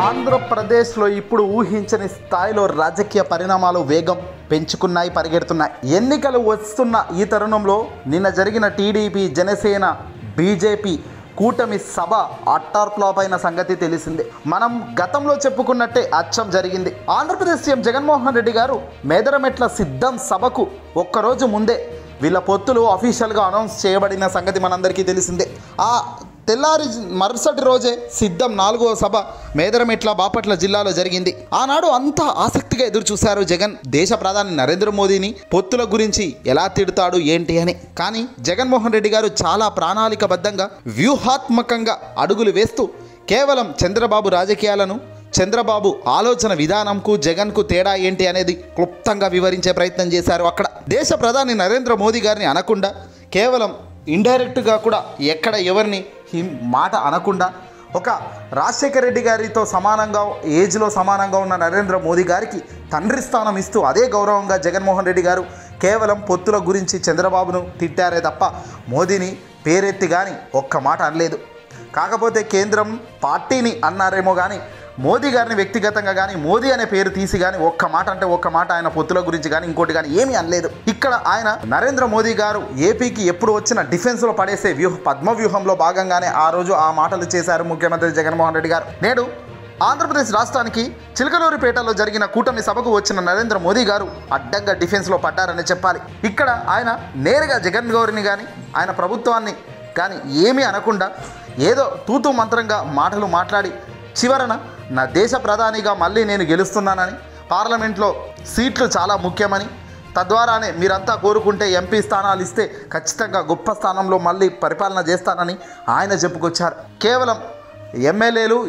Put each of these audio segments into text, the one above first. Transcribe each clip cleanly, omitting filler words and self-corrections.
ఆంధ్రప్రదేశ్లో ఇప్పుడు ఊహించని స్థాయిలో రాజకీయ పరిణామాలు వేగం పెంచుకున్నాయి, పరిగెడుతున్నాయి. ఎన్నికలు వస్తున్న ఈ తరుణంలో నిన్న జరిగిన టీడీపీ, జనసేన, బీజేపీ కూటమి సభ అట్టార్ ఫ్లాప్ అయిన సంగతి తెలిసిందే. మనం గతంలో చెప్పుకున్నట్టే అచ్చం జరిగింది. ఆంధ్రప్రదేశ్ సీఎం జగన్మోహన్ రెడ్డి గారు మేదరమెట్ల సిద్ధం సభకు ఒక్కరోజు ముందే వీళ్ళ పొత్తులు అఫీషియల్గా అనౌన్స్ చేయబడిన సంగతి మనందరికీ తెలిసిందే. ఆ తెల్లారి మరుసటి రోజే సిద్ధం 4వ సభ మేదరమెట్ల, బాపట్ల జిల్లాలో జరిగింది. ఆనాడు అంతా ఆసక్తిగా ఎదురు చూశారు జగన్ దేశ ప్రధాని నరేంద్ర మోదీని పొత్తుల గురించి ఎలా తిడతాడు ఏంటి అని. కానీ జగన్మోహన్ రెడ్డి గారు చాలా ప్రణాళికబద్ధంగా, వ్యూహాత్మకంగా అడుగులు వేస్తూ కేవలం చంద్రబాబు రాజకీయాలను, చంద్రబాబు ఆలోచన విధానంకు జగన్కు తేడా ఏంటి అనేది క్లుప్తంగా వివరించే ప్రయత్నం చేశారు. అక్కడ దేశ ప్రధాని నరేంద్ర మోదీ గారిని అనకుండా, కేవలం ఇండైరెక్ట్గా కూడా ఎక్కడ ఎవరిని మాట అనకుండా, ఒక రాజశేఖర రెడ్డి గారితో సమానంగా ఏజ్లో సమానంగా ఉన్న నరేంద్ర మోదీ గారికి తండ్రి స్థానం ఇస్తూ అదే గౌరవంగా జగన్మోహన్ రెడ్డి గారు కేవలం పొత్తుల గురించి చంద్రబాబును తిట్టారే తప్ప మోదీని పేరెత్తి కానీ ఒక్క మాట అనలేదు. కాకపోతే కేంద్రం పార్టీని అన్నారేమో కానీ మోదీ గారిని వ్యక్తిగతంగా కానీ, మోదీ అనే పేరు తీసి కానీ ఒక్క మాట అంటే ఒక్క మాట ఆయన పొత్తుల గురించి కానీ ఇంకోటి కానీ ఏమీ అనలేదు. ఇక్కడ ఆయన నరేంద్ర మోదీ గారు ఏపీకి ఎప్పుడు వచ్చిన డిఫెన్స్లో పడేసే పద్మ వ్యూహంలో భాగంగానే ఆ రోజు ఆ మాటలు చేశారు ముఖ్యమంత్రి జగన్మోహన్ రెడ్డి గారు. నేడు ఆంధ్రప్రదేశ్ రాష్ట్రానికి చిలకలూరిపేటలో జరిగిన కూటమి సభకు వచ్చిన నరేంద్ర మోదీ గారు అడ్డంగా డిఫెన్స్లో పడ్డారని చెప్పాలి. ఇక్కడ ఆయన నేరుగా జగన్ గౌరిని కానీ, ఆయన ప్రభుత్వాన్ని కానీ ఏమీ అనకుండా ఏదో తూతూ మంత్రంగా మాటలు మాట్లాడి చివరన నా దేశ ప్రధానిగా మళ్ళీ నేను గెలుస్తున్నానని, పార్లమెంట్లో సీట్లు చాలా ముఖ్యమని, తద్వారానే మీరంతా కోరుకుంటే ఎంపీ స్థానాలు ఇస్తే ఖచ్చితంగా గొప్ప స్థానంలో మళ్ళీ పరిపాలన చేస్తానని ఆయన చెప్పుకొచ్చారు. కేవలం ఎమ్మెల్యేలు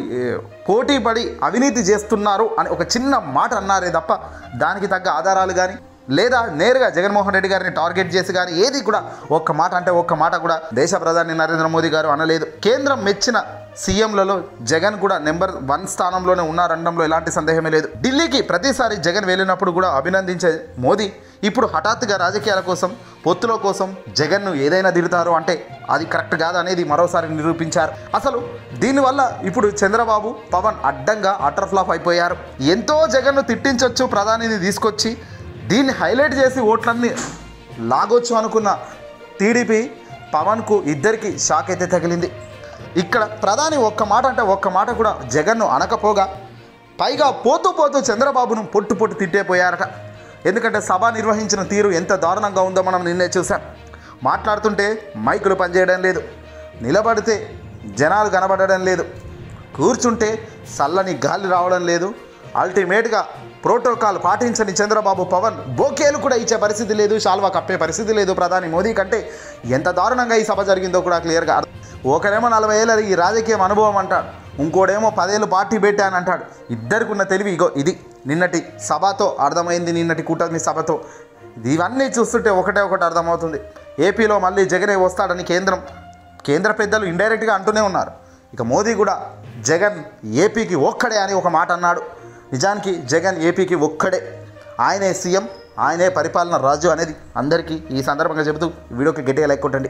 పోటీ పడి అవినీతి చేస్తున్నారు అని ఒక చిన్న మాట అన్నారే తప్ప దానికి తగ్గ ఆధారాలు కానీ, లేదా నేరుగా జగన్మోహన్ రెడ్డి గారిని టార్గెట్ చేసి కానీ ఏది కూడా ఒక్క మాట అంటే ఒక్క మాట కూడా దేశ ప్రధాని నరేంద్ర మోదీ గారు అనలేదు. కేంద్రం మెచ్చిన సీఎంలలో జగన్ కూడా నెంబర్ 1 స్థానంలోనే ఉన్నారనడంలో ఎలాంటి సందేహమే లేదు. ఢిల్లీకి ప్రతిసారి జగన్ వెళ్ళినప్పుడు కూడా అభినందించే మోదీ ఇప్పుడు హఠాత్తుగా రాజకీయాల కోసం, పొత్తుల కోసం జగన్ను ఏదైనా తిడతారు అంటే అది కరెక్ట్ కాదు అనేది మరోసారి నిరూపించారు. అసలు దీనివల్ల ఇప్పుడు చంద్రబాబు, పవన్ అడ్డంగా అటర్ ఫ్లాప్ అయిపోయారు. ఎంతో జగన్ను తిట్టించవచ్చు ప్రధానిని తీసుకొచ్చి, దీన్ని హైలైట్ చేసి ఓట్లన్నీ లాగొచ్చు అనుకున్న టీడీపీ, పవన్కు ఇద్దరికి షాక్ అయితే తగిలింది. ఇక్కడ ప్రధాని ఒక్క మాట అంటే ఒక్క మాట కూడా జగన్ను అనకపోగా పైగా పోతూ పోతూ చంద్రబాబును పొట్టు తిట్టేపోయారట. ఎందుకంటే సభ నిర్వహించిన తీరు ఎంత దారుణంగా ఉందో మనం నిన్నే చూసాం. మాట్లాడుతుంటే మైకులు పనిచేయడం లేదు, నిలబడితే జనాలు కనబడడం లేదు, కూర్చుంటే చల్లని గాలి రావడం లేదు. అల్టిమేట్గా ప్రోటోకాల్ పాటించని చంద్రబాబు, పవన్ బోకేలు కూడా ఇచ్చే పరిస్థితి లేదు, శాల్వా కప్పే పరిస్థితి లేదు ప్రధాని మోదీ కంటే. ఎంత దారుణంగా ఈ సభ జరిగిందో కూడా క్లియర్గా. ఒకరేమో 40 ఏళ్ళ ఈ రాజకీయం అనుభవం అంటాడు, ఇంకోడేమో 10 ఏళ్ళు పార్టీ పెట్టానంటాడు. ఇద్దరికి ఉన్న తెలివి ఇగో ఇది నిన్నటి సభతో అర్థమైంది, నిన్నటి కూటమి సభతో. ఇవన్నీ చూస్తుంటే ఒకటే అర్థమవుతుంది. ఏపీలో మళ్ళీ జగనే వస్తాడని కేంద్ర పెద్దలు ఇండైరెక్ట్గా అంటూనే ఉన్నారు. ఇక మోదీ కూడా జగన్ ఏపీకి ఒక్కడే అని ఒక మాట అన్నాడు. నిజానికి జగన్ ఏపీకి ఒక్కడే, ఆయనే సీఎం, ఆయనే పరిపాలన రాజు అనేది అందరికీ ఈ సందర్భంగా చెబుతూ వీడియోకి గట్టిగా లైక్ కొట్టండి.